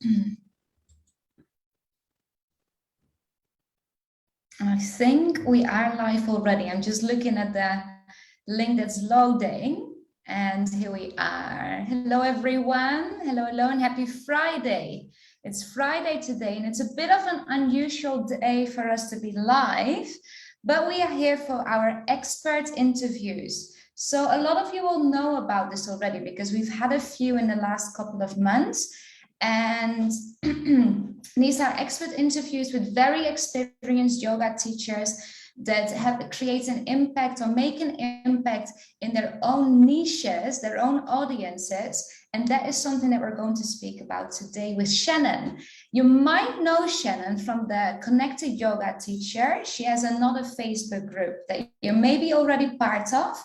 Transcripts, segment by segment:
I think we are live already. I'm just looking at the link that's loading, and here we are. Hello, everyone. Hello, and happy Friday. It's Friday today, and it's a bit of an unusual day for us to be live, but we are here for our expert interviews. So a lot of you will know about this already because we've had a few in the last couple of months. And these are expert interviews with very experienced yoga teachers that have create an impact or make an impact in their own niches, their own audiences. And that is something that we're going to speak about today with Shannon. You might know Shannon from the Connected Yoga Teacher. She has another Facebook group that you may be already part of.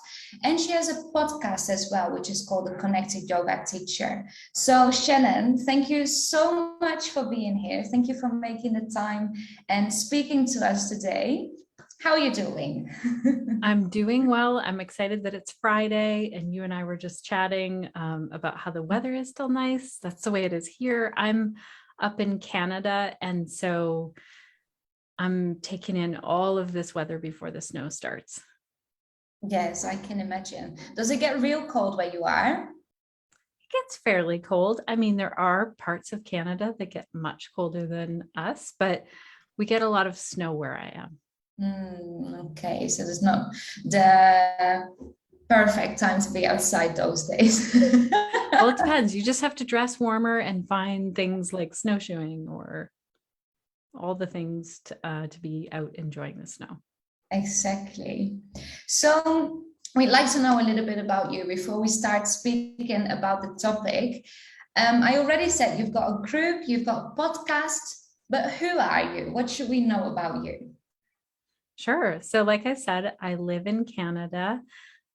And she has a podcast as well, which is called the Connected Yoga Teacher. So Shannon, thank you so much for being here. Thank you for making the time and speaking to us today. How are you doing? I'm doing well. I'm excited that it's Friday and you and I were just chatting about how the weather is still nice. That's the way it is here. I'm up in Canada, and so I'm taking in all of this weather before the snow starts. Yes, I can imagine. Does it get real cold where you are? It gets fairly cold. I mean, there are parts of Canada that get much colder than us, but we get a lot of snow where I am. Okay, so there's not the perfect time to be outside those days. Well, it depends. You just have to dress warmer and find things like snowshoeing or all the things to be out enjoying the snow. Exactly. So we'd like to know a little bit about you before we start speaking about the topic. I already said you've got a group, you've got a podcast, but who are you? What should we know about you? Sure. So like I said, I live in Canada,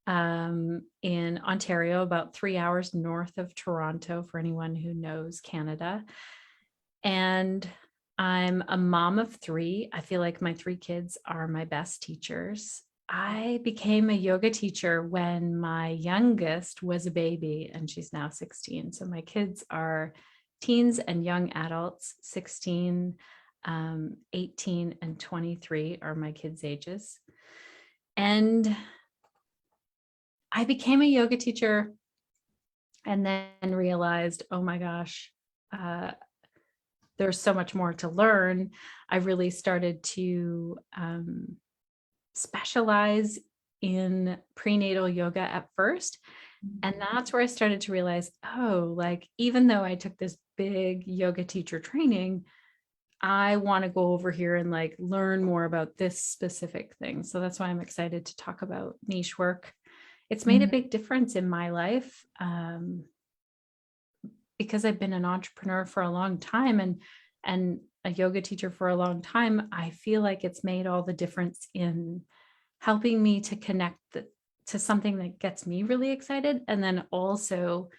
in Ontario, about 3 hours north of Toronto, for anyone who knows Canada. And I'm a mom of 3. I feel like my 3 kids are my best teachers. I became a yoga teacher when my youngest was a baby, and she's now 16. So my kids are teens and young adults. 16, 18 and 23 are my kids' ages. And I became a yoga teacher and then realized, oh my gosh, there's so much more to learn. I really started to specialize in prenatal yoga at first. And that's where I started to realize, oh, like, even though I took this big yoga teacher training, I want to go over here and like learn more about this specific thing. So that's why I'm excited to talk about niche work. It's made a big difference in my life because I've been an entrepreneur for a long time and a yoga teacher for a long time. I feel like it's made all the difference in helping me to connect to something that gets me really excited. And then also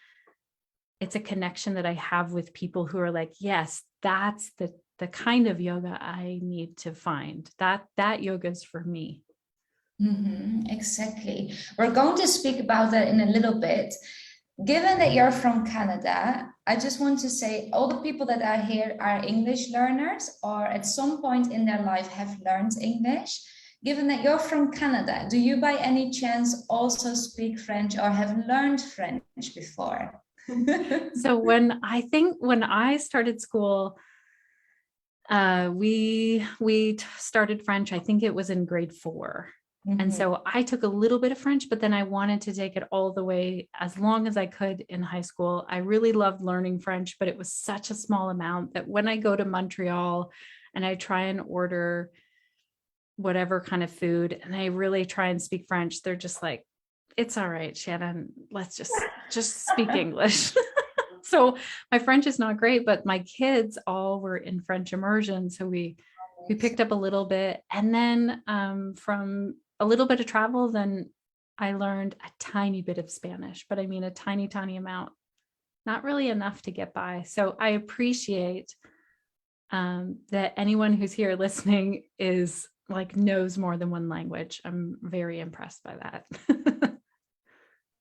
it's a connection that I have with people who are like, yes, that's the kind of yoga I need to find. That yoga is for me. Exactly. We're going to speak about that in a little bit. Given that you're from Canada, I just want to say all the people that are here are English learners or at some point in their life have learned English. Given that you're from Canada, do you by any chance also speak French or have learned French before? So when I started school, we started French. I think it was in grade 4. And so I took a little bit of French, but then I wanted to take it all the way as long as I could in high school. I really loved learning French, but it was such a small amount that when I go to Montreal and I try and order whatever kind of food and I really try and speak French, they're just like, it's all right, Shannon, let's just speak English. So my French is not great, but my kids all were in French immersion. So we picked up a little bit. And then from a little bit of travel, then I learned a tiny bit of Spanish, but I mean, a tiny, tiny amount, not really enough to get by. So I appreciate that anyone who's here listening is like knows more than one language. I'm very impressed by that.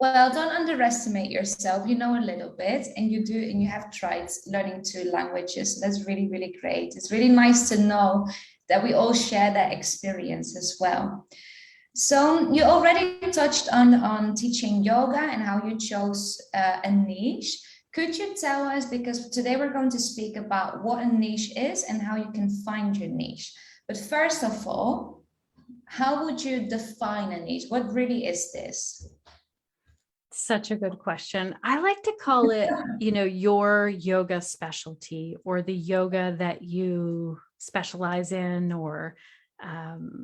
Well, don't underestimate yourself. You know a little bit, and you have tried learning two languages. That's really, really great. It's really nice to know that we all share that experience as well. So you already touched on teaching yoga and how you chose a niche. Could you tell us, because today we're going to speak about what a niche is and how you can find your niche. But first of all, how would you define a niche? What really is this? Such a good question. I like to call it, your yoga specialty, or the yoga that you specialize in, or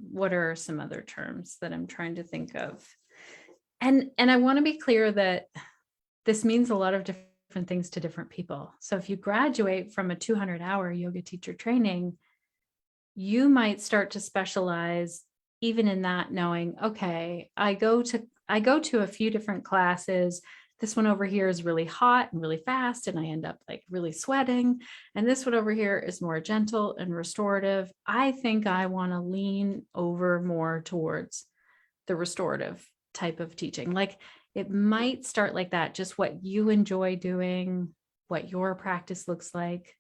what are some other terms that I'm trying to think of? And I want to be clear that this means a lot of different things to different people. So if you graduate from a 200-hour yoga teacher training, you might start to specialize even in that, knowing, okay, I go to a few different classes. This one over here is really hot and really fast, and I end up like really sweating. And this one over here is more gentle and restorative. I think I want to lean over more towards the restorative type of teaching. Like, it might start like that, just what you enjoy doing, what your practice looks like.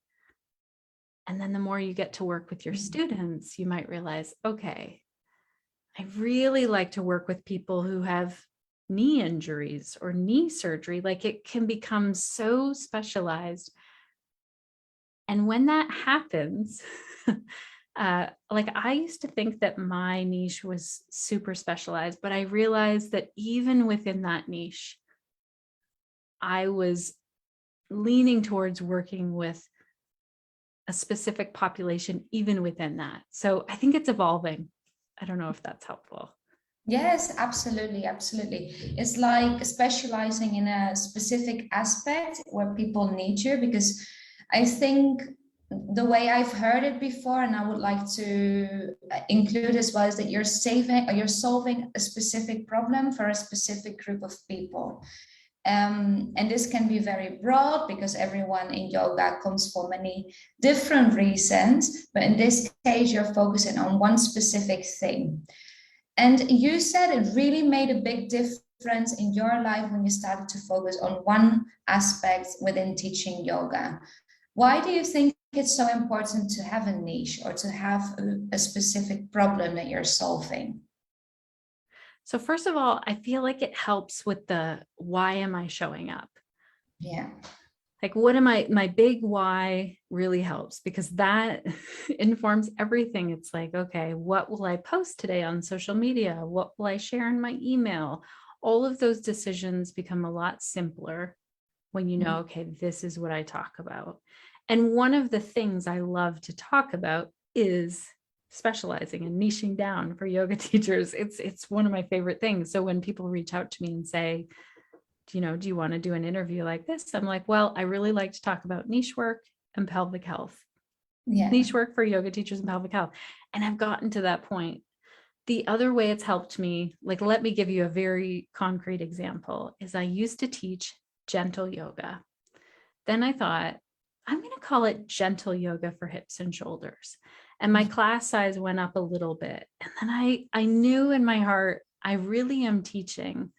And then the more you get to work with your students, you might realize, okay, I really like to work with people who have knee injuries or knee surgery. Like, it can become so specialized. And when that happens, like, I used to think that my niche was super specialized, but I realized that even within that niche, I was leaning towards working with a specific population, even within that. So I think it's evolving. I don't know if that's helpful. Yes, absolutely, absolutely. It's like specializing in a specific aspect where people need you, because I think the way I've heard it before, and I would like to include as well, is that you're solving a specific problem for a specific group of people. And this can be very broad because everyone in yoga comes for many different reasons. But in this case, you're focusing on one specific thing. And you said it really made a big difference in your life when you started to focus on one aspect within teaching yoga. Why do you think it's so important to have a niche or to have a specific problem that you're solving? So first of all, I feel like it helps with the why am I showing up? Yeah. Like, what am my big why really helps, because that informs everything. It's like, okay, what will I post today on social media? What will I share in my email? All of those decisions become a lot simpler when you know, okay, this is what I talk about. And one of the things I love to talk about is specializing and niching down for yoga teachers. It's one of my favorite things. So when people reach out to me and say, do you want to do an interview like this? I'm like, well, I really like to talk about niche work and pelvic health. Yeah. Niche work for yoga teachers and pelvic health. And I've gotten to that point. The other way it's helped me, like, let me give you a very concrete example, is I used to teach gentle yoga. Then I thought, I'm going to call it gentle yoga for hips and shoulders. And my class size went up a little bit. And then I knew in my heart, I really am teaching.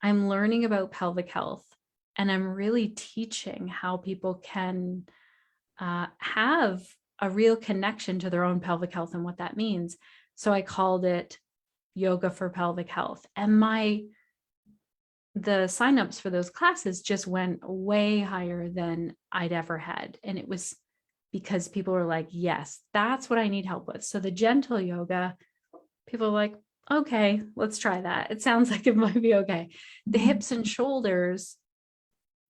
I'm learning about pelvic health, and I'm really teaching how people can have a real connection to their own pelvic health and what that means. So I called it Yoga for Pelvic Health. And the signups for those classes just went way higher than I'd ever had. And it was because people were like, yes, that's what I need help with. So the gentle yoga, people are like, okay, let's try that. It sounds like it might be okay. The hips and shoulders,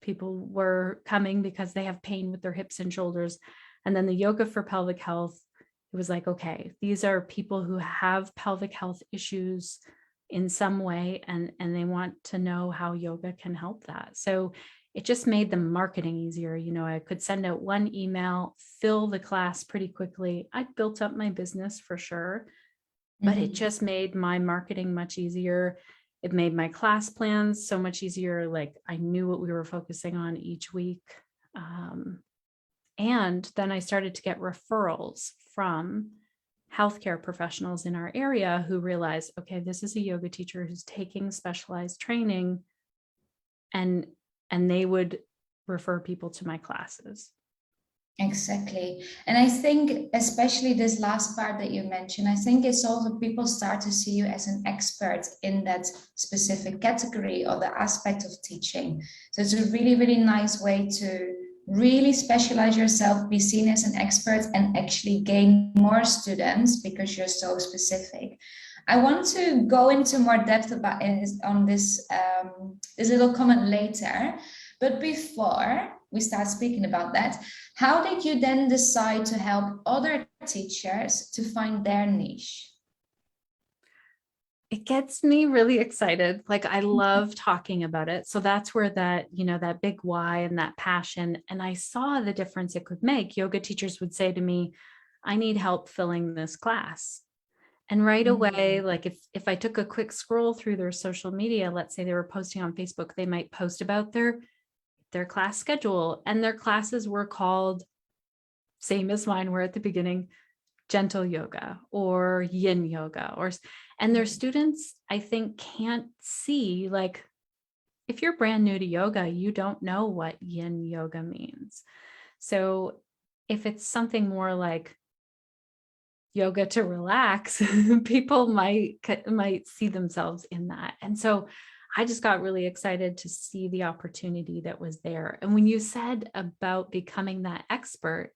people were coming because they have pain with their hips and shoulders. And then the yoga for pelvic health, it was like, okay, these are people who have pelvic health issues in some way, and they want to know how yoga can help that. So it just made the marketing easier. I could send out one email, fill the class pretty quickly. I'd built up my business for sure, but it just made my marketing much easier. It made my class plans so much easier. Like, I knew what we were focusing on each week. And then I started to get referrals from healthcare professionals in our area who realize, okay, this is a yoga teacher who's taking specialized training, and they would refer people to my classes. Exactly. And I think especially this last part that you mentioned, I think it's also people start to see you as an expert in that specific category or the aspect of teaching. So it's a really, really nice way to really specialize yourself, be seen as an expert, and actually gain more students because you're so specific. I want to go into more depth about on this this little comment later, but before we start speaking about that, how did you then decide to help other teachers to find their niche? It gets me really excited. Like, I love talking about it. So that's where that, that big why and that passion. And I saw the difference it could make. Yoga teachers would say to me, I need help filling this class. And right away, like if I took a quick scroll through their social media, let's say they were posting on Facebook, they might post about their class schedule, and their classes were called, same as mine were at the beginning, gentle yoga or yin yoga, and their students, I think, can't see, like, if you're brand new to yoga, you don't know what yin yoga means. So if it's something more like yoga to relax, people might see themselves in that. And so I just got really excited to see the opportunity that was there. And when you said about becoming that expert,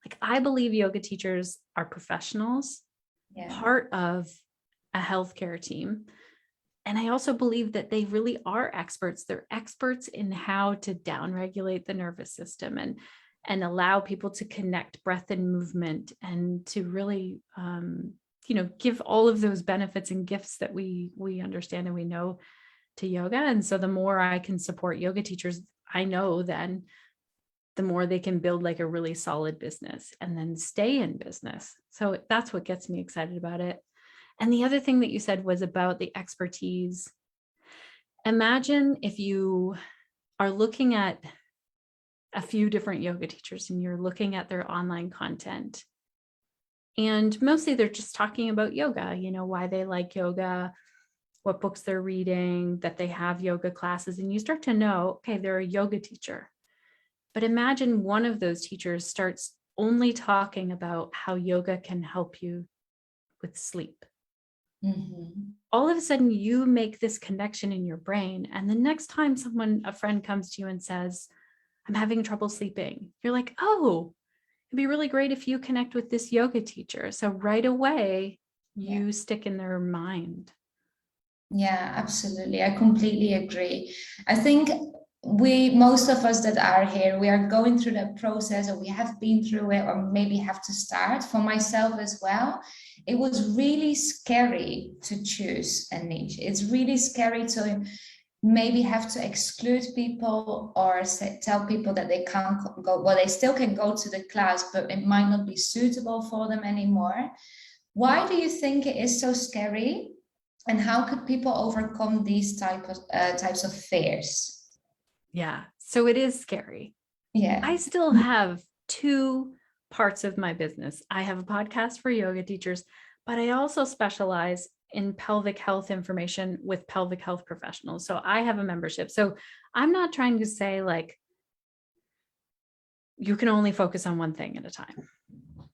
like, I believe yoga teachers are professionals, part of a healthcare team. And I also believe that they really are experts. They're experts in how to downregulate the nervous system and allow people to connect breath and movement, and to really, give all of those benefits and gifts that we understand and we know to yoga. And so the more I can support yoga teachers, I know then the more they can build like a really solid business and then stay in business. So that's what gets me excited about it. And the other thing that you said was about the expertise. Imagine if you are looking at a few different yoga teachers and you're looking at their online content, and mostly they're just talking about yoga, why they like yoga, what books they're reading, that they have yoga classes, and you start to know, okay, they're a yoga teacher. But imagine one of those teachers starts only talking about how yoga can help you with sleep. All of a sudden you make this connection in your brain. And the next time a friend comes to you and says, I'm having trouble sleeping, you're like, oh, it'd be really great if you connect with this yoga teacher. So right away, you stick in their mind. Yeah, absolutely. I completely agree. I think most of us that are here, we are going through that process, or we have been through it, or maybe have to start. For myself as well, it was really scary to choose a niche. It's really scary to maybe have to exclude people or tell people that they can't go. Well, they still can go to the class, but it might not be suitable for them anymore. Why do you think it is so scary? And how could people overcome these types of fears? Yeah, so it is scary. Yeah. I still have two parts of my business. I have a podcast for yoga teachers, but I also specialize in pelvic health information with pelvic health professionals. So I have a membership. So I'm not trying to say like you can only focus on one thing at a time.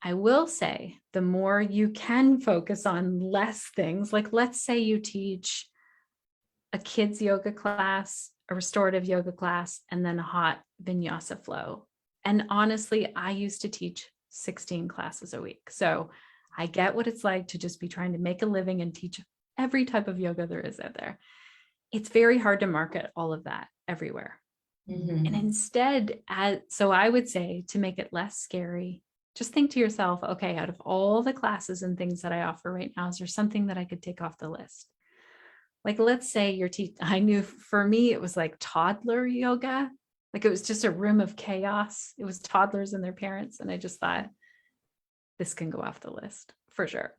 I will say the more you can focus on less things, like let's say you teach a kids yoga class, a restorative yoga class, and then a hot vinyasa flow. And honestly, I used to teach 16 classes a week. So I get what it's like to just be trying to make a living and teach every type of yoga there is out there. It's very hard to market all of that everywhere. And instead, so I would say, to make it less scary, just think to yourself, okay, out of all the classes and things that I offer right now, is there something that I could take off the list? Like, let's say I knew for me, it was like toddler yoga. Like it was just a room of chaos. It was toddlers and their parents. And I just thought, this can go off the list for sure.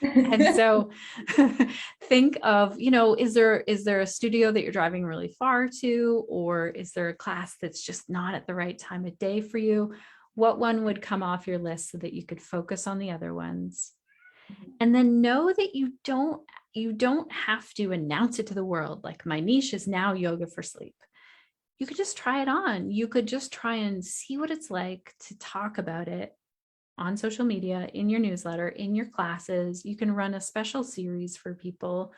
And so think of, is there a studio that you're driving really far to, or is there a class that's just not at the right time of day for you? what one would come off your list so that you could focus on the other ones. And then know that you don't have to announce it to the world. Like, my niche is now yoga for sleep. You could just try it on. You could just try and see what it's like to talk about it on social media, in your newsletter, in your classes. You can run a special series for people.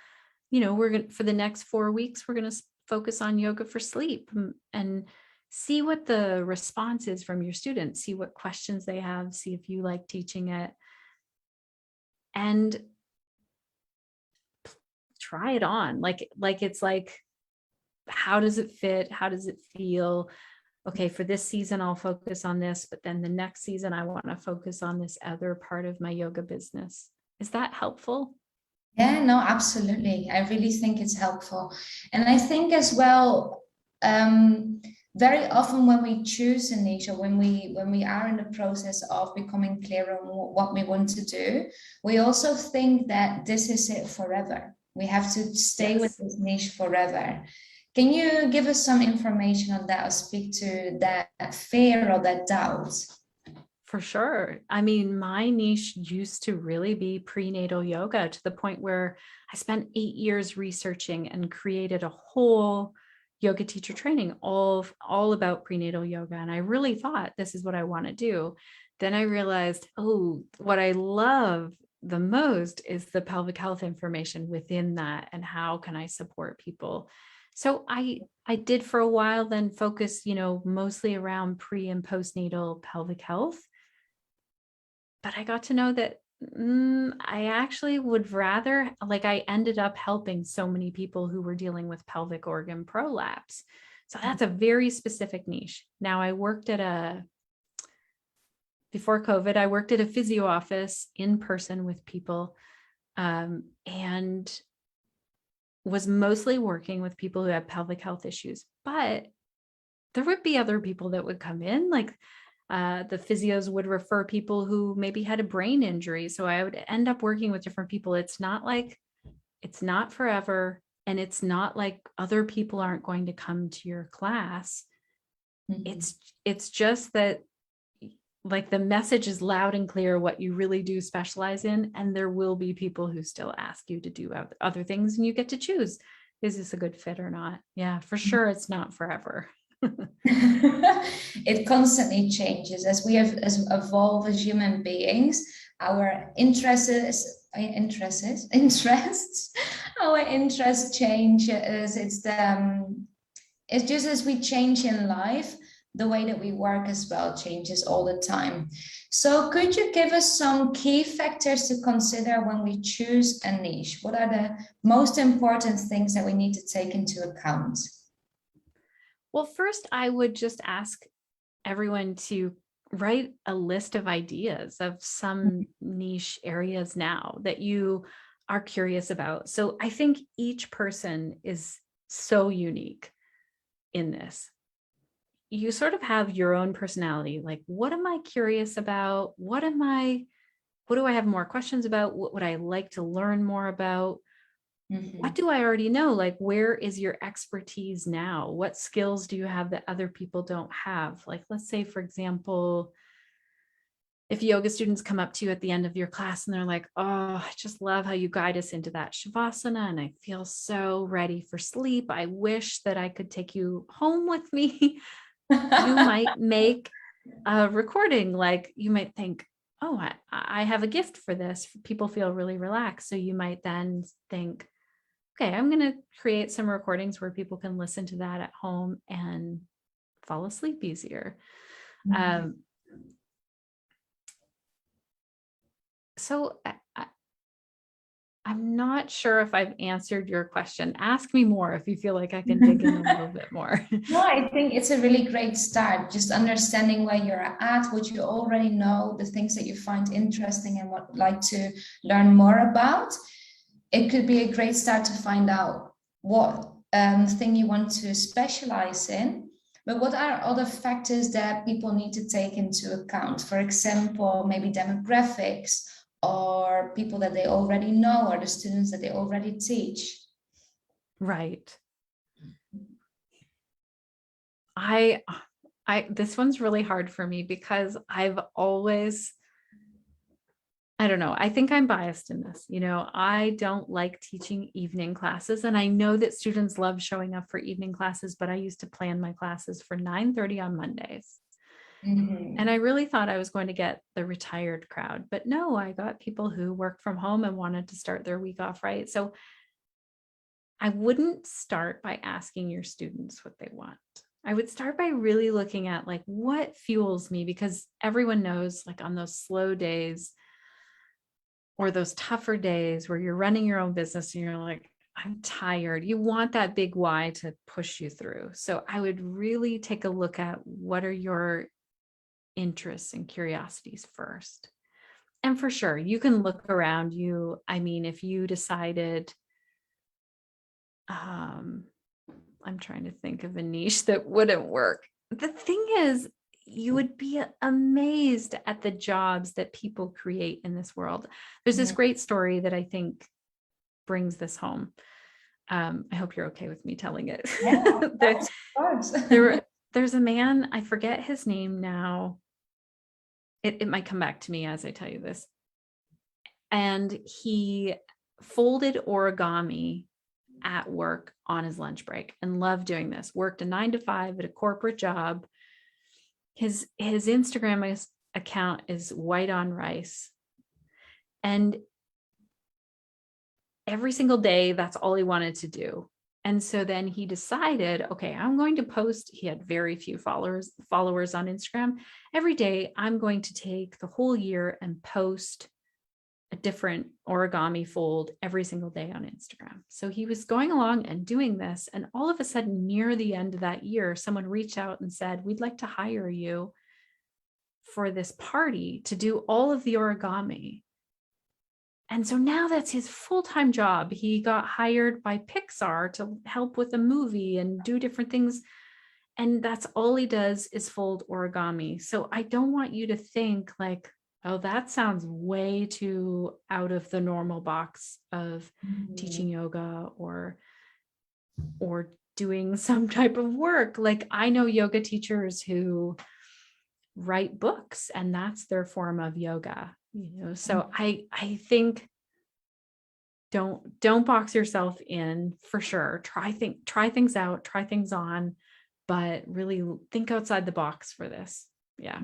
We're going to, for the next 4 weeks, we're going to focus on yoga for sleep, and see what the response is from your students, see what questions they have, see if you like teaching it, and try it on. Like it's like, how does it fit? How does it feel? Okay, for this season, I'll focus on this, but then the next season, I want to focus on this other part of my yoga business. Is that helpful? Yeah, no, absolutely. I really think it's helpful. And I think as well, very often when we choose a niche, or when we are in the process of becoming clear on what we want to do, we also think that this is it forever. We have to stay with this niche forever. Can you give us some information on that, or speak to that fear or that doubt? For sure. I mean, my niche used to really be prenatal yoga, to the point where I spent 8 years researching and created a whole yoga teacher training all about prenatal yoga. And I really thought, this is what I want to do. Then I realized, what I love the most is the pelvic health information within that, and how can I support people. So I did for a while then focus, mostly around pre and postnatal pelvic health. But I got to know that I actually would rather, I ended up helping so many people who were dealing with pelvic organ prolapse. So that's a very specific niche. Now, before COVID, I worked at a physio office in person with people, and was mostly working with people who had pelvic health issues. But there would be other people that would come in, the physios would refer people who maybe had a brain injury. So I would end up working with different people. It's not forever. And it's not like other people aren't going to come to your class. Mm-hmm. It's just that, the message is loud and clear what you really do specialize in. And there will be people who still ask you to do other things, and you get to choose, is this a good fit or not? Yeah, for sure. It's not forever. It constantly changes as we have evolved as human beings. Our interests changes. It's just as we change in life, the way that we work as well changes all the time. So could you give us some key factors to consider when we choose a niche? What are the most important things that we need to take into account? Well, first, I would just ask everyone to write a list of ideas of some niche areas now that you are curious about. So I think each person is so unique in this. You sort of have your own personality. Like, what am I curious about? What do I have more questions about? What would I like to learn more about? Mm-hmm. What do I already know? Like, where is your expertise now? What skills do you have that other people don't have? Like, let's say, for example, if yoga students come up to you at the end of your class and they're like, oh, I just love how you guide us into that Shavasana, and I feel so ready for sleep. I wish that I could take you home with me. You might make a recording. Like, you might think, oh, I have a gift for this. People feel really relaxed. So you might then think, okay, I'm going to create some recordings where people can listen to that at home and fall asleep easier. Mm-hmm. So I'm not sure if I've answered your question. Ask me more if you feel like I can dig in a little bit more. No, I think it's a really great start. Just understanding where you're at, what you already know, the things that you find interesting and what you'd like to learn more about. It could be a great start to find out what thing you want to specialize in. But what are other factors that people need to take into account? For example, maybe demographics, or people that they already know, or the students that they already teach. Right. I This one's really hard for me because I've always, I don't know, I think I'm biased in this. I don't like teaching evening classes. And I know that students love showing up for evening classes, but I used to plan my classes for 9:30 on Mondays. And I really thought I was going to get the retired crowd, but no, I got people who worked from home and wanted to start their week off right. So I wouldn't start by asking your students what they want. I would start by really looking at like what fuels me, because everyone knows like on those slow days or those tougher days where you're running your own business and you're like, I'm tired. You want that big why to push you through. So I would really take a look at what are your interests and curiosities first. And for sure, you can look around you. I mean, if you decided, I'm trying to think of a niche that wouldn't work. The thing is, you would be amazed at the jobs that people create in this world. There's this great story that I think brings this home. I hope you're okay with me telling it. Yeah, of course. There's a man, I forget his name now. It might come back to me as I tell you this. And he folded origami at work on his lunch break and loved doing this. Worked a 9 to 5 at a corporate job. His Instagram account is white on rice. And every single day, that's all he wanted to do. And so then he decided, okay, I'm going to post. He had very few followers on Instagram. Every day, I'm going to take the whole year and post a different origami fold every single day on Instagram. So he was going along and doing this. And all of a sudden, near the end of that year, someone reached out and said, we'd like to hire you for this party to do all of the origami. And so now that's his full-time job. He got hired by Pixar to help with a movie and do different things. And that's all he does is fold origami. So I don't want you to think like, oh, that sounds way too out of the normal box of teaching yoga or doing some type of work. Like I know yoga teachers who write books and that's their form of yoga. So I think don't box yourself in, for sure. Try things out, try things on, but really think outside the box for this. Yeah,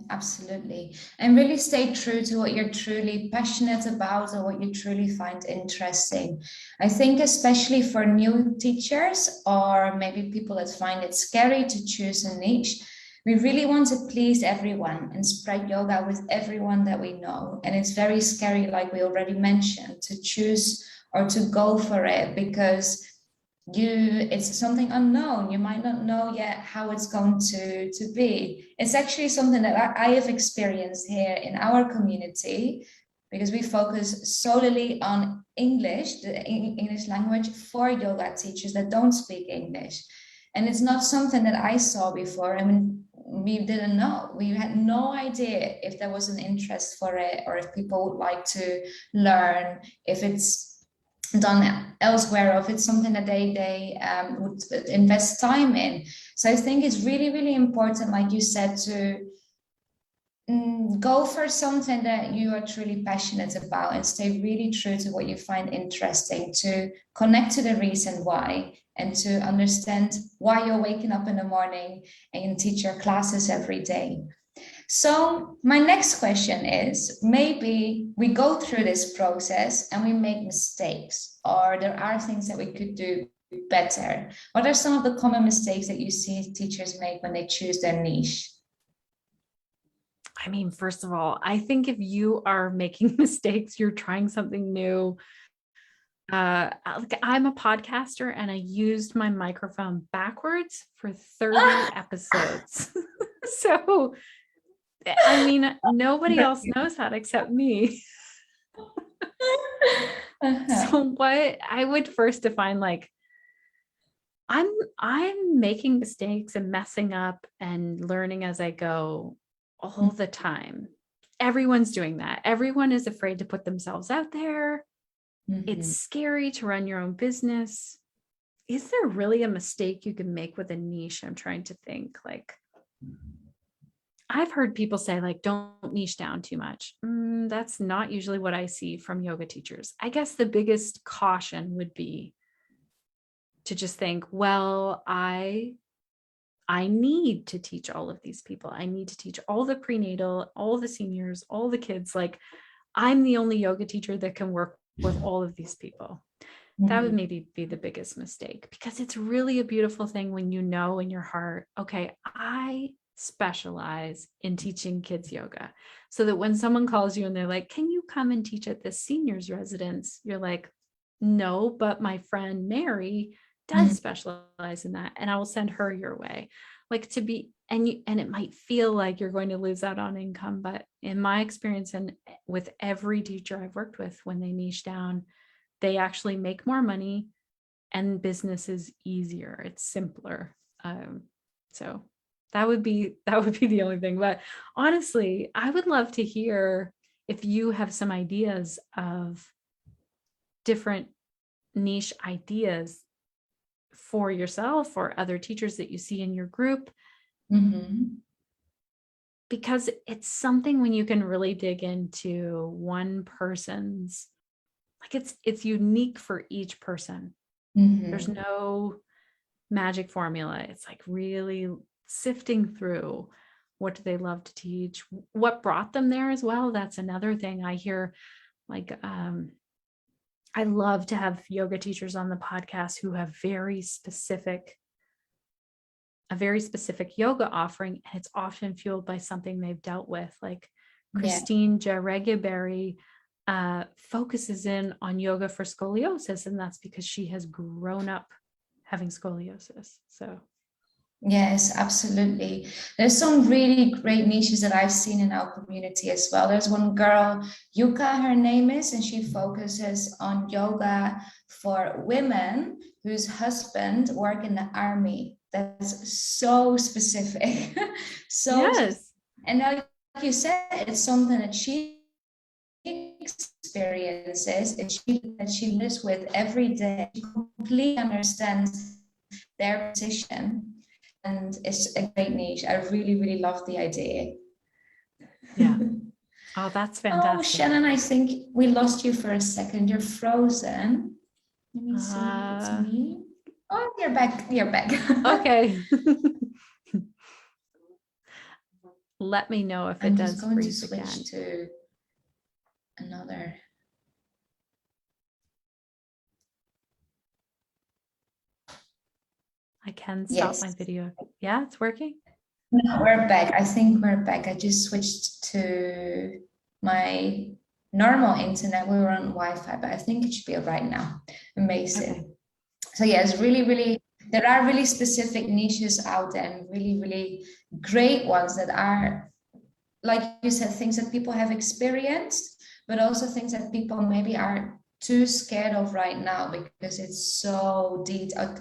absolutely. And really stay true to what you're truly passionate about or what you truly find interesting. I think especially for new teachers or maybe people that find it scary to choose a niche, we really want to please everyone and spread yoga with everyone that we know. And it's very scary, like we already mentioned, to choose or to go for it because it's something unknown. You might not know yet how it's going to be. It's actually something that I have experienced here in our community because we focus solely on English, the English language, for yoga teachers that don't speak English. And it's not something that I saw before. I mean, we didn't know. We had no idea if there was an interest for it or if people would like to learn, if it's done elsewhere, or if it's something that they would invest time in. So I think it's really, really important, like you said, to go for something that you are truly passionate about and stay really true to what you find interesting, to connect to the reason why and to understand why you're waking up in the morning and you teach your classes every day. So my next question is, maybe we go through this process and we make mistakes, or there are things that we could do better. What are some of the common mistakes that you see teachers make when they choose their niche? I mean, first of all, I think if you are making mistakes, you're trying something new. I'm a podcaster and I used my microphone backwards for 30 episodes. So, I mean, nobody else knows that except me. So what I would first define, like, I'm making mistakes and messing up and learning as I go all the time. Everyone's doing that. Everyone is afraid to put themselves out there. It's scary to run your own business. Is there really a mistake you can make with a niche? I'm trying to think, like, I've heard people say, like, don't niche down too much. That's not usually what I see from yoga teachers. I guess the biggest caution would be to just think, well, I need to teach all of these people. I need to teach all the prenatal, all the seniors, all the kids. Like, I'm the only yoga teacher that can work with all of these people. That would maybe be the biggest mistake, because it's really a beautiful thing when you know in your heart, okay, I specialize in teaching kids yoga. So that when someone calls you and they're like, can you come and teach at this seniors residence? You're like, no, but my friend Mary does specialize in that, and I will send her your way. Like, to be, and it might feel like you're going to lose out on income, but in my experience and with every teacher I've worked with, when they niche down, they actually make more money and business is easier. It's simpler. So that would be the only thing. But honestly, I would love to hear if you have some ideas of different niche ideas for yourself or other teachers that you see in your group. Because it's something when you can really dig into one person's, like, it's unique for each person. There's no magic formula. It's like really sifting through, what do they love to teach, what brought them there as well. That's another thing I hear. Like, I love to have yoga teachers on the podcast who have a very specific yoga offering, and it's often fueled by something they've dealt with. Like Christine Jaregaberry focuses in on yoga for scoliosis, and that's because she has grown up having scoliosis. So yes, absolutely. There's some really great niches that I've seen in our community as well. There's one girl, Yuka, her name is, and she focuses on yoga for women whose husband work in the army. That's so specific. yes. And like you said, it's something that she experiences and that she lives with every day. She completely understands their position. And it's a great niche. I really, really love the idea. Yeah. Oh, that's fantastic. Oh, Shannon, I think we lost you for a second. You're frozen. Let me see if it's me. Oh, you're back. You're back. Okay. Let me know if it does freeze again. I'm just going to switch to another. I can stop my video. Yeah, it's working. No, we're back. I think we're back. I just switched to my normal internet. We were on Wi-Fi, but I think it should be all right now. Amazing. Okay. So yes, really, there are really specific niches out there, and really, really great ones that are, like you said, things that people have experienced, but also things that people maybe are too scared of right now because it's so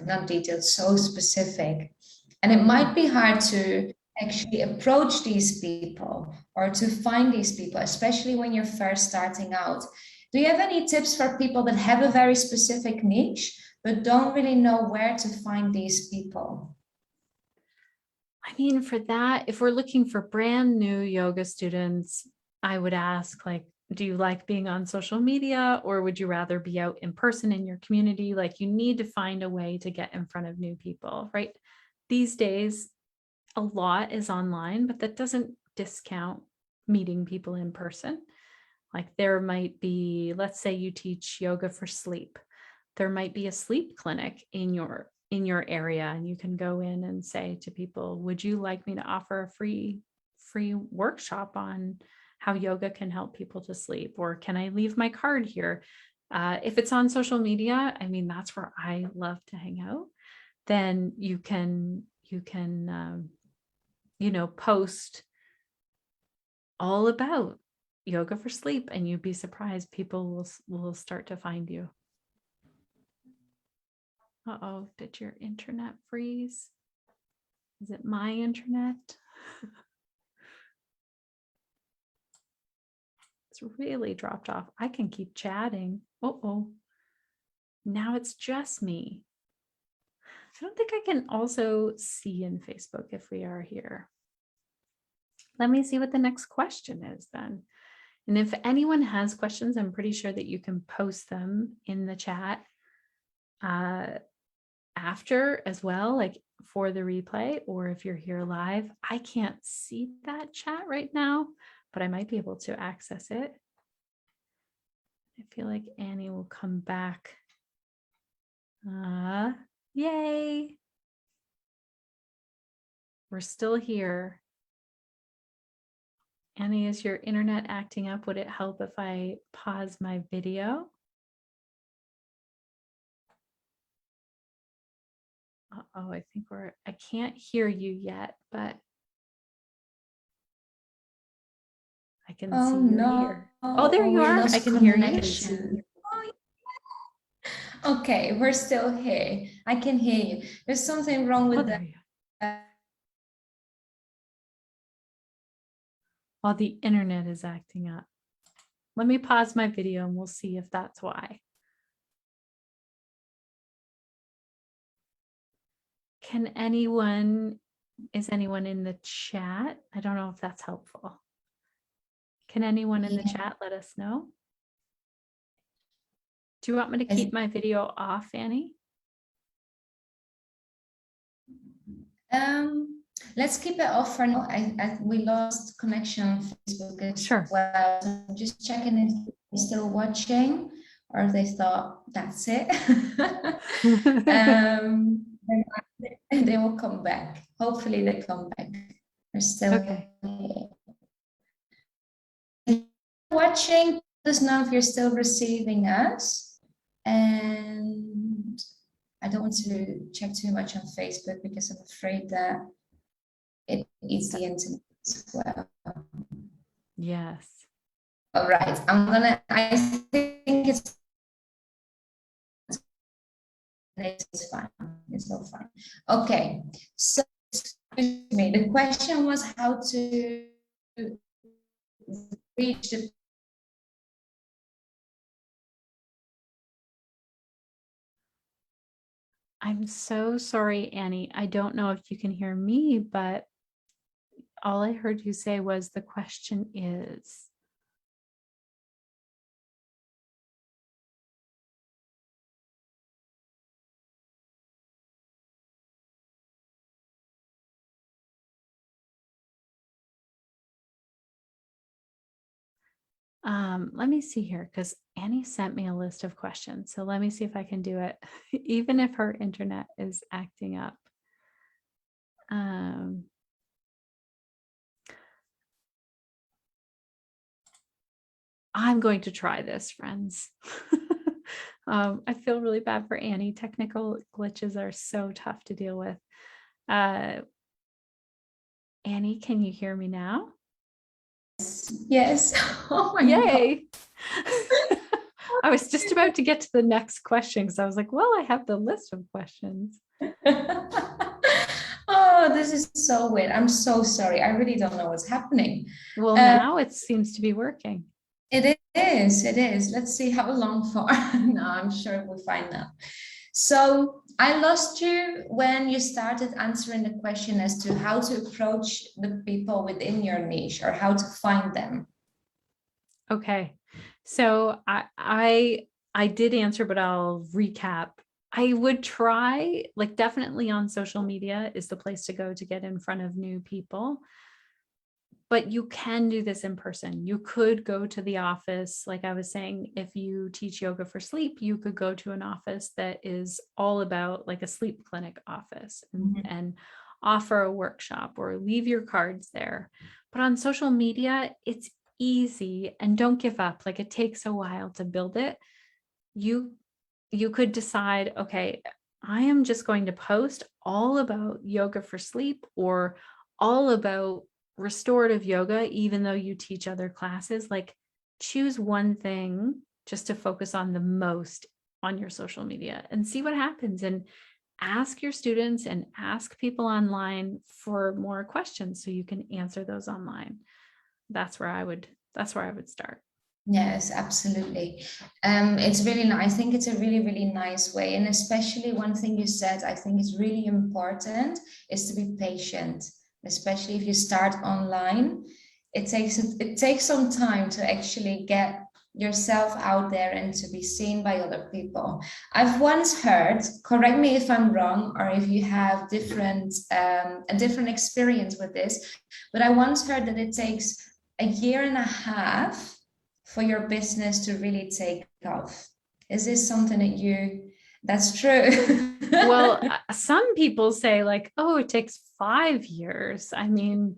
not detailed, so specific. And it might be hard to actually approach these people or to find these people, especially when you're first starting out. Do you have any tips for people that have a very specific niche, but don't really know where to find these people? I mean, for that, if we're looking for brand new yoga students, I would ask, like, do you like being on social media, or would you rather be out in person in your community? Like, you need to find a way to get in front of new people, right? These days, a lot is online, but that doesn't discount meeting people in person. Like, there might be, let's say you teach yoga for sleep. There might be a sleep clinic in your area, and you can go in and say to people, would you like me to offer a free workshop on how yoga can help people to sleep, or can I leave my card here? If it's on social media, I mean, that's where I love to hang out. Then you can post all about yoga for sleep, and you'd be surprised, people will start to find you. Uh-oh, did your internet freeze? Is it my internet? It's really dropped off. I can keep chatting. Uh-oh. Now it's just me. I don't think I can also see in Facebook if we are here. let me see what the next question is then. And if anyone has questions, I'm pretty sure that you can post them in the chat after as well, like for the replay, or if you're here live. I can't see that chat right now, but I might be able to access it. I feel like Annie will come back. Yay. We're still here. Annie, is your internet acting up? Would it help if I pause my video? Uh-oh, I think I can't hear you yet, but I can see you're here. Oh, there you are. I can hear you. Okay, we're still here. I can hear you. There's something wrong with the... Well, the internet is acting up. Let me pause my video and we'll see if that's why. Is anyone in the chat? I don't know if that's helpful. Can anyone in the chat let us know? Do you want me to keep my video off, Annie? Let's keep it off for now. We lost connection on Facebook as well. So I'm just checking if they're still watching or if they thought that's it. They will come back. Hopefully they come back. They're still watching. Let us know if you're still receiving us. And I don't want to check too much on Facebook because I'm afraid that it eats the internet as well. Yes. All right. I think it's fine. It's all fine. Okay. So, excuse me. The question was how to reach the... I'm so sorry, Annie. I don't know if you can hear me, but all I heard you say was the question is. Let me see here, because Annie sent me a list of questions. So let me see if I can do it, even if her internet is acting up. I'm going to try this, friends. I feel really bad for Annie. Technical glitches are so tough to deal with. Annie, can you hear me now? Yes. Oh my Yay. I was just about to get to the next question because I was like, well, I have the list of questions. Oh, this is so weird. I'm so sorry. I really don't know what's happening. Well, now it seems to be working. It is. Let's see how long for. No, I'm sure we'll find out. So I lost you when you started answering the question as to how to approach the people within your niche or how to find them. Okay. So I did answer, but I'll recap. I would try, like, definitely on social media is the place to go to get in front of new people. But you can do this in person. You could go to the office. Like I was saying, if you teach yoga for sleep, you could go to an office that is all about, like a sleep clinic office, and offer a workshop or leave your cards there. But on social media, it's easy, and don't give up. Like, it takes a while to build it. You could decide, okay, I am just going to post all about yoga for sleep or all about restorative yoga, even though you teach other classes. Like, choose one thing just to focus on the most on your social media and see what happens, and ask your students and ask people online for more questions so you can answer those online. That's where I would start. Yes, absolutely. It's really nice. I think it's a really, really nice way. And especially one thing you said, I think is really important, is to be patient. especially if you start online. It takes some time to actually get yourself out there and to be seen by other people. I've once heard, correct me if I'm wrong, or if you have a different experience with this, but I once heard that it takes a year and a half for your business to really take off. Is this something that's true? Well, some people say like, oh, it takes 5 years. I mean,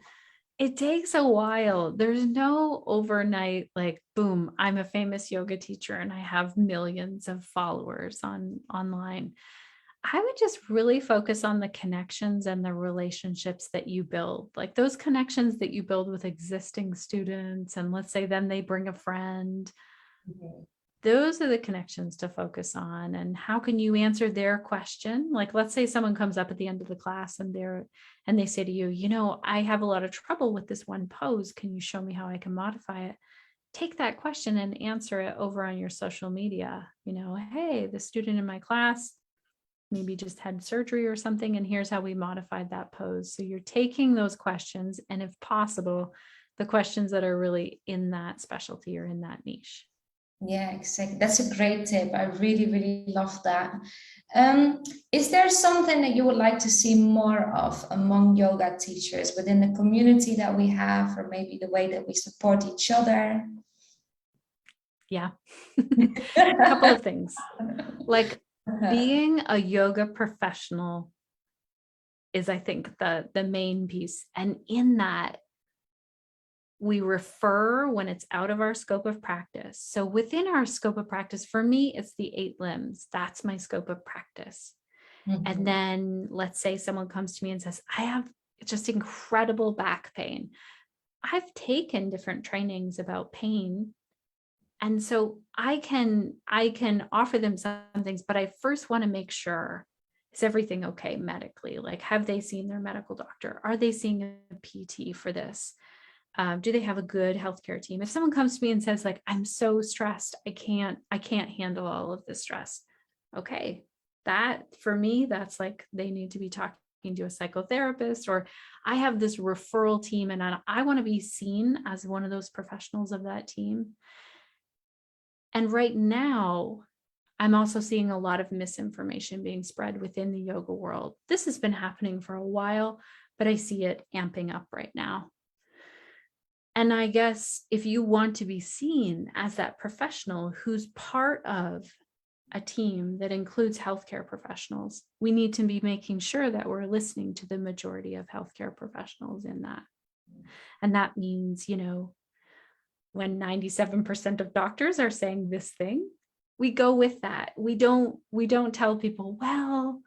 it takes a while. There's no overnight, like, boom, I'm a famous yoga teacher and I have millions of followers online. I would just really focus on the connections and the relationships that you build, like those connections that you build with existing students. And let's say then they bring a friend. Mm-hmm. Those are the connections to focus on. And how can you answer their question? Like, let's say someone comes up at the end of the class and they say to you, you know, I have a lot of trouble with this one pose. Can you show me how I can modify it? Take that question and answer it over on your social media. You know, hey, the student in my class maybe just had surgery or something, and here's how we modified that pose. So you're taking those questions, and if possible, the questions that are really in that specialty or in that niche. Yeah, exactly. That's a great tip. I really, really love that. Is there something that you would like to see more of among yoga teachers within the community that we have, or maybe the way that we support each other? Yeah, a couple of things. Like being a yoga professional is, I think, the main piece. And in that, we refer when it's out of our scope of practice. So within our scope of practice, for me, it's the 8 limbs. That's my scope of practice. Mm-hmm. And then let's say someone comes to me and says, I have just incredible back pain. I've taken different trainings about pain. And so I can offer them some things, but I first want to make sure, is everything okay medically? Like, have they seen their medical doctor? Are they seeing a PT for this? Do they have a good healthcare team? If someone comes to me and says like, I'm so stressed, I can't handle all of this stress. Okay. That for me, that's like, they need to be talking to a psychotherapist, or I have this referral team and I want to be seen as one of those professionals of that team. And right now, I'm also seeing a lot of misinformation being spread within the yoga world. This has been happening for a while, but I see it amping up right now. And I guess if you want to be seen as that professional who's part of a team that includes healthcare professionals, we need to be making sure that we're listening to the majority of healthcare professionals in that. And that means, you know, when 97% of doctors are saying this thing, we go with that. We don't tell people, well,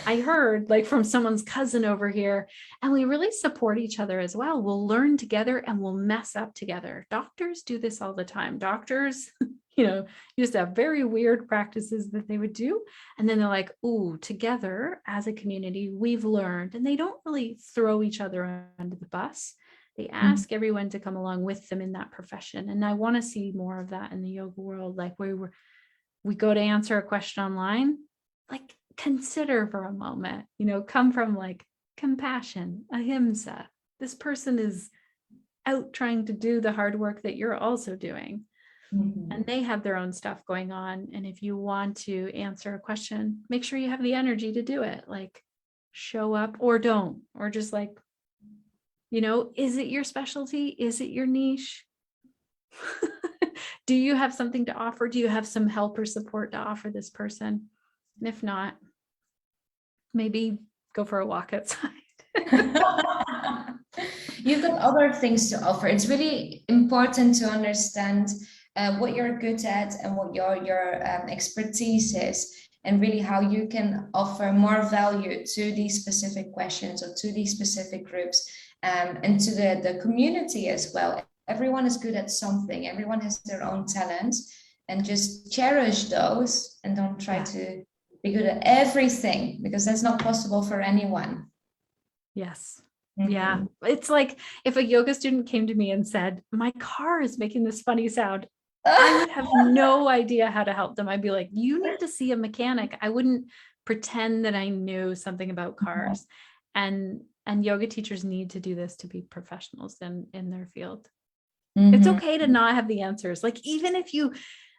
I heard like from someone's cousin over here, and we really support each other as well. We'll learn together and we'll mess up together. Doctors do this all the time. Doctors, you know, used to have very weird practices that they would do. And then they're like, ooh, together as a community, we've learned. And they don't really throw each other under the bus. They ask everyone to come along with them in that profession. And I want to see more of that in the yoga world. Like we go to answer a question online, like consider for a moment, you know, come from like compassion, ahimsa. This person is out trying to do the hard work that you're also doing. Mm-hmm. And they have their own stuff going on. And if you want to answer a question, make sure you have the energy to do it. Like show up or don't, or just like, you know, is it your specialty? Is it your niche? Do you have something to offer? Do you have some help or support to offer this person? And if not, maybe go for a walk outside. You've got other things to offer. It's really important to understand what you're good at and what your expertise is, and really how you can offer more value to these specific questions or to these specific groups, and to the community as well. Everyone is good at something. Everyone has their own talents, and just cherish those and don't try to be good at everything, because that's not possible for anyone. Yes. Mm-hmm. Yeah. It's like if a yoga student came to me and said, my car is making this funny sound, I would have no idea how to help them. I'd be like, you need to see a mechanic. I wouldn't pretend that I knew something about cars. And And yoga teachers need to do this to be professionals in their field. Mm-hmm. It's okay to not have the answers. Like, even if you,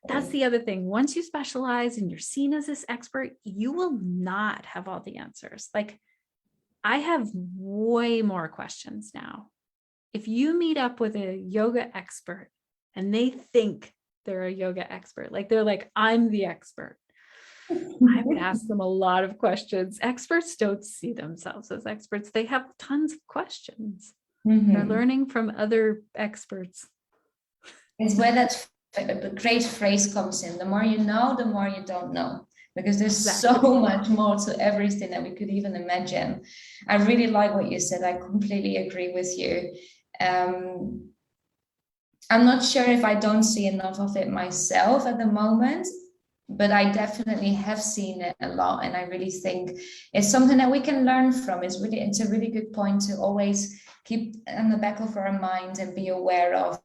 that's the other thing. Once you specialize and you're seen as this expert, you will not have all the answers. Like, I have way more questions now. If you meet up with a yoga expert and they think they're a yoga expert, like they're like, I'm the expert, I would ask them a lot of questions. Experts don't see themselves as experts. They have tons of questions. Mm-hmm. They're learning from other experts. It's where that great phrase comes in. The more you know, the more you don't know. Because there's so much more to everything that we could even imagine. I really like what you said. I completely agree with you. I'm not sure if I don't see enough of it myself at the moment, but I definitely have seen it a lot. And I really think it's something that we can learn from. It's a really good point to always keep in the back of our mind and be aware of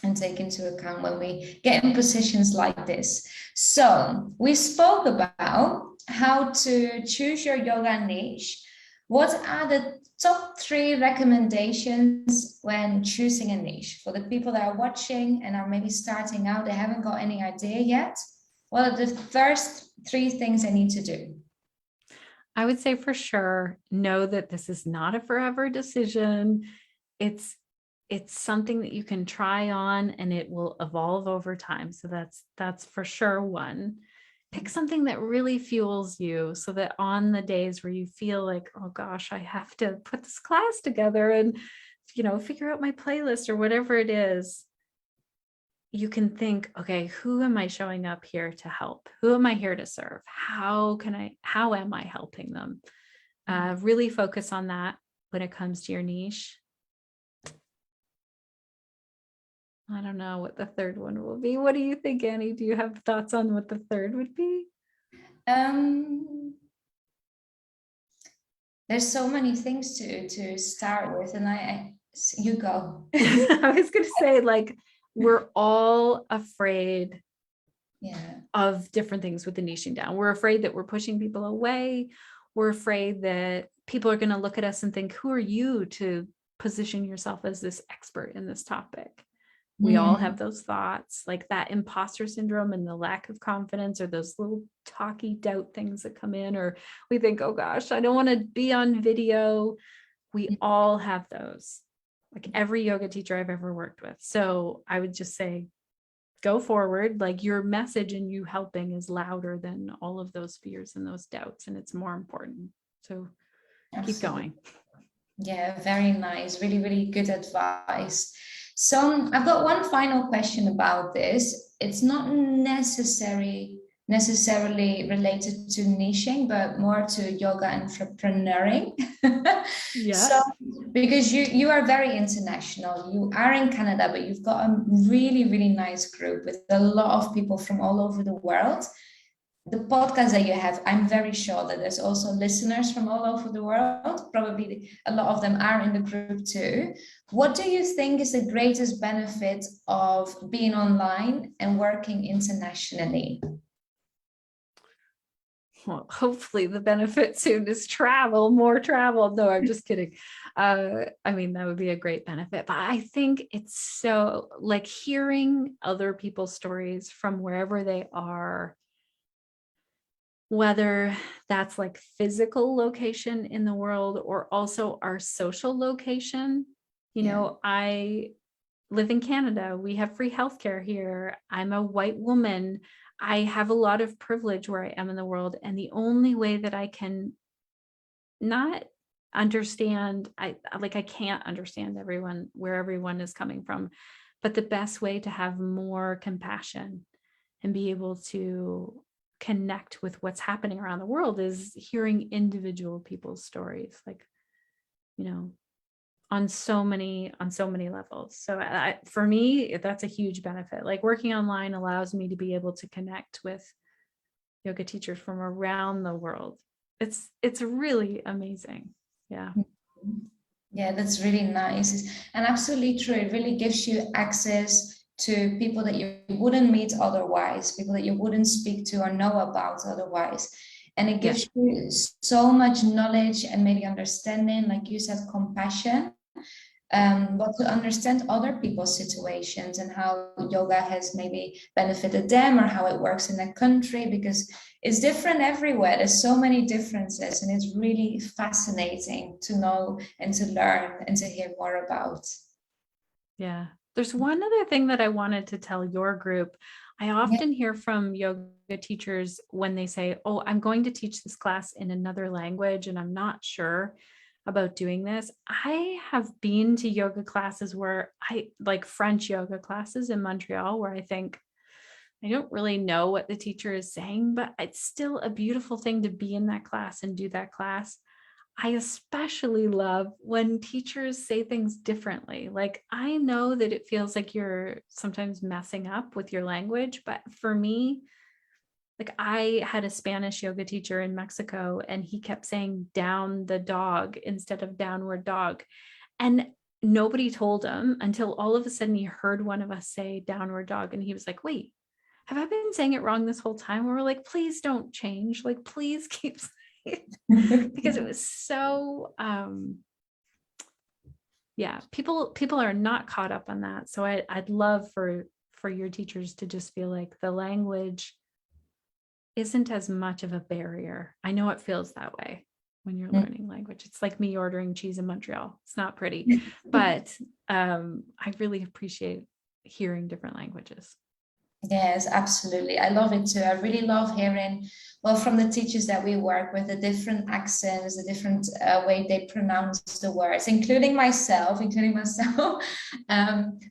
and take into account when we get in positions like this. So we spoke about how to choose your yoga niche. What are the top 3 recommendations when choosing a niche for the people that are watching and are maybe starting out? They haven't got any idea yet. What are the first 3 things they need to do? I would say for sure, know that this is not a forever decision. It's something that you can try on and it will evolve over time. So that's for sure one. Pick something that really fuels you so that on the days where you feel like, oh gosh, I have to put this class together and, figure out my playlist or whatever it is, you can think, okay, who am I showing up here to help? Who am I here to serve? How am I helping them? Really focus on that when it comes to your niche. I don't know what the third one will be. What do you think, Annie? Do you have thoughts on what the third would be? There's so many things to start with, and you go. I was going to say, like, we're all afraid of different things with the niching down. We're afraid that we're pushing people away. We're afraid that people are going to look at us and think, who are you to position yourself as this expert in this topic? We all have those thoughts, like that imposter syndrome and the lack of confidence, or those little talky doubt things that come in, or we think, oh gosh, I don't want to be on video. We all have those, like every yoga teacher I've ever worked with. So I would just say, go forward. Like, your message and you helping is louder than all of those fears and those doubts, and it's more important. So keep going. Yeah, very nice. Really, really good advice. So I've got one final question about this. It's not necessarily related to niching, but more to yoga entrepreneuring. So, because you are very international, you are in Canada, but you've got a really, really nice group with a lot of people from all over the world. The podcast that you have, I'm very sure that there's also listeners from all over the world. Probably a lot of them are in the group too. What do you think is the greatest benefit of being online and working internationally? Well, hopefully the benefit soon is more travel. No, I'm just kidding. I mean, that would be a great benefit, but I think it's so, like, hearing other people's stories from wherever they are, whether that's like physical location in the world or also our social location. I live in Canada. We have free healthcare here. I'm a white woman. I have a lot of privilege where I am in the world. And the only way that I can not understand, I can't understand where everyone is coming from, but the best way to have more compassion and be able to connect with what's happening around the world is hearing individual people's stories, like, on so many levels. So for me, that's a huge benefit. Like, working online allows me to be able to connect with yoga teachers from around the world. It's really amazing. Yeah, that's really nice, and absolutely true. It really gives you access to people that you wouldn't meet otherwise, people that you wouldn't speak to or know about otherwise. And it gives you so much knowledge and maybe understanding, like you said, compassion, but to understand other people's situations and how yoga has maybe benefited them or how it works in a country, because it's different everywhere. There's so many differences, and it's really fascinating to know and to learn and to hear more about. Yeah. There's one other thing that I wanted to tell your group. I often hear from yoga teachers when they say, oh, I'm going to teach this class in another language and I'm not sure about doing this. I have been to yoga classes where like French yoga classes in Montreal, where I think I don't really know what the teacher is saying, but it's still a beautiful thing to be in that class and do that class. I especially love when teachers say things differently. Like, I know that it feels like you're sometimes messing up with your language, but for me, like, I had a Spanish yoga teacher in Mexico and he kept saying down the dog instead of downward dog. And nobody told him until all of a sudden he heard one of us say downward dog. And he was like, wait, have I been saying it wrong this whole time? And we're like, please don't change. Like, please keep saying it. Because it was so, people are not caught up on that. So I'd love for your teachers to just feel like the language isn't as much of a barrier. I know it feels that way when you're learning language. It's like me ordering cheese in Montreal. It's not pretty, but I really appreciate hearing different languages. Yes, absolutely. I love it too. I really love hearing, well, from the teachers that we work with, the different accents, the different way they pronounce the words, including myself. But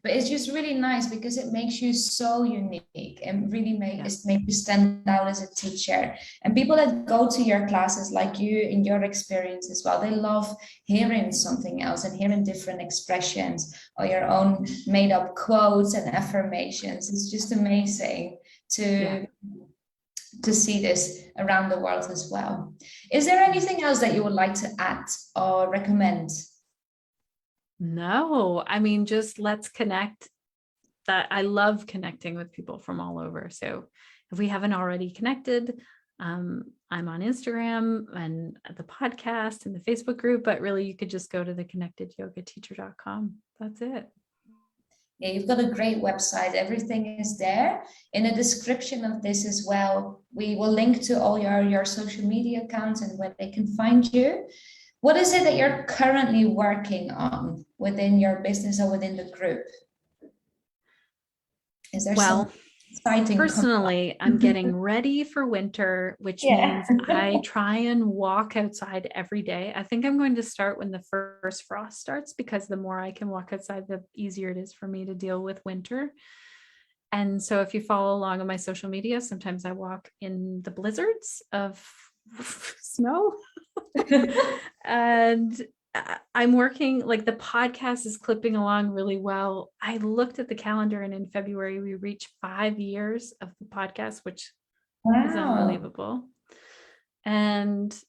it's just really nice because it makes you so unique and really makes you stand out as a teacher. And people that go to your classes, like you, in your experience as well, they love hearing something else and hearing different expressions or your own made up quotes and affirmations. It's just amazing to see this around the world as well. Is there anything else that you would like to add or recommend? No, I mean, just let's connect. That I love connecting with people from all over. So if we haven't already connected, I'm on Instagram and the podcast and the Facebook group, but really you could just go to theconnectedyogateacher.com. That's it. Yeah, you've got a great website. Everything is there. In the description of this as well, we will link to all your social media accounts and where they can find you. What is it that you're currently working on within your business or within the group? Is there some exciting? Personally, I'm getting ready for winter, which means I try and walk outside every day. I think I'm going to start when the first frost starts, because the more I can walk outside, the easier it is for me to deal with winter. And so if you follow along on my social media, sometimes I walk in the blizzards of snow. And I'm working, like, the podcast is clipping along really well. I looked at the calendar and in February we reached 5 years of the podcast, which is unbelievable. And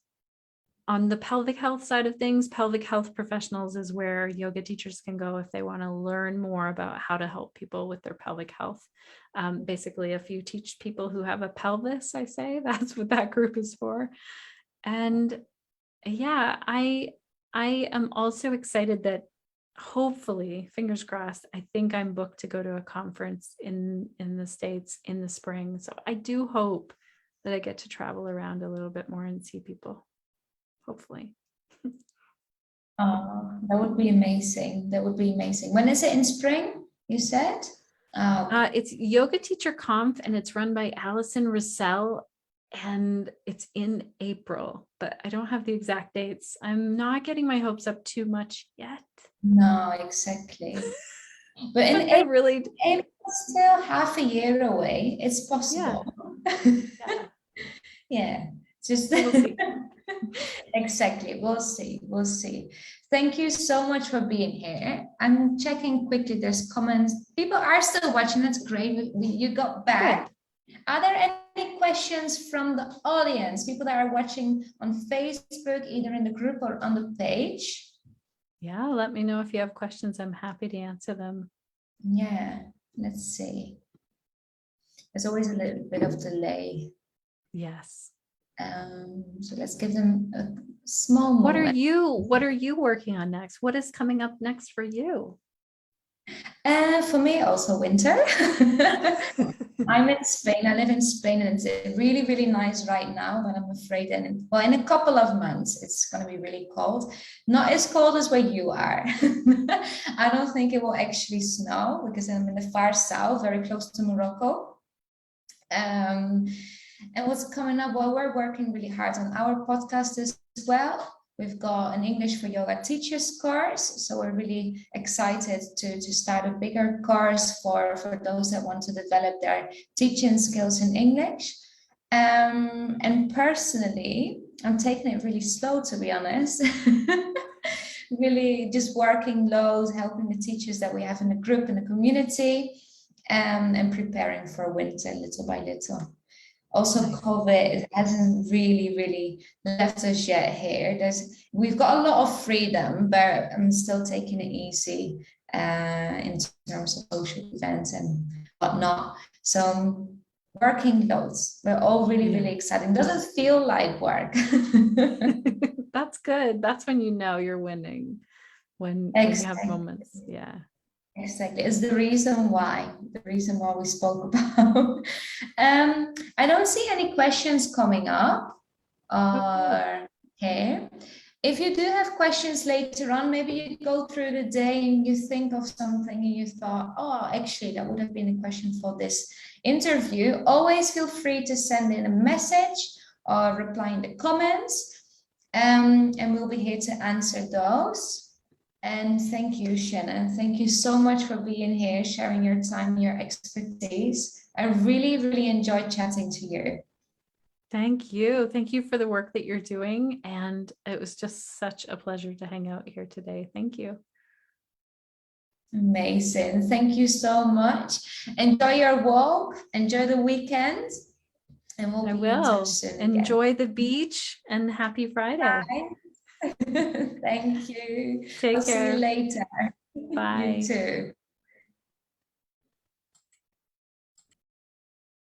on the pelvic health side of things, Pelvic Health Professionals is where yoga teachers can go if they want to learn more about how to help people with their pelvic health. Basically, if you teach people who have a pelvis, I say that's what that group is for. And I am also excited that hopefully, fingers crossed, I think I'm booked to go to a conference in the States in the spring. So I do hope that I get to travel around a little bit more and see people, hopefully. That would be amazing. That would be amazing. When is it in spring, you said? It's Yoga Teacher Conf, and it's run by Allison Russell. And it's in April, but I don't have the exact dates. I'm not getting my hopes up too much yet. No, exactly. But in April, still half a year away. It's possible. Yeah. Just we'll see. Exactly. We'll see. Thank you so much for being here. I'm checking quickly. There's comments. People are still watching. That's great. You got back. Good. Are there any questions from the audience, people that are watching on Facebook, either in the group or on the page? Yeah, let me know if you have questions. I'm happy to answer them. Yeah, let's see. There's always a little bit of delay. Yes. So let's give them a small moment. What are you working on next? What is coming up next for you? For me, also winter. I'm in Spain. I live in Spain, and it's really, really nice right now. But I'm afraid that in a couple of months, it's going to be really cold. Not as cold as where you are. I don't think it will actually snow because I'm in the far south, very close to Morocco. And what's coming up? Well, we're working really hard on our podcast as well. We've got an English for Yoga teachers course. So we're really excited to start a bigger course for those that want to develop their teaching skills in English. And personally, I'm taking it really slow, to be honest. Really just working loads, helping the teachers that we have in the group, in the community, and preparing for winter little by little. Also, COVID hasn't really left us yet here. We've got a lot of freedom, but I'm still taking it easy in terms of social events and whatnot. So working loads. We're all really exciting. Doesn't feel like work. That's good. That's when you know you're winning. When you have moments. Yeah. Exactly. It's the reason why we spoke about. I don't see any questions coming up or here. If you do have questions later on, maybe you go through the day and you think of something and you thought, oh, actually, that would have been a question for this interview. Always feel free to send in a message or reply in the comments, and we'll be here to answer those. And thank you, Shannon. Thank you so much for being here, sharing your time, your expertise. I really enjoyed chatting to you. Thank you. Thank you for the work that you're doing. And it was just such a pleasure to hang out here today. Thank you. Amazing. Thank you so much. Enjoy your walk. Enjoy the weekend. And we'll be in touch soon again. Enjoy the beach and happy Friday. Bye. Thank you. Take care. See you later. Bye. You too.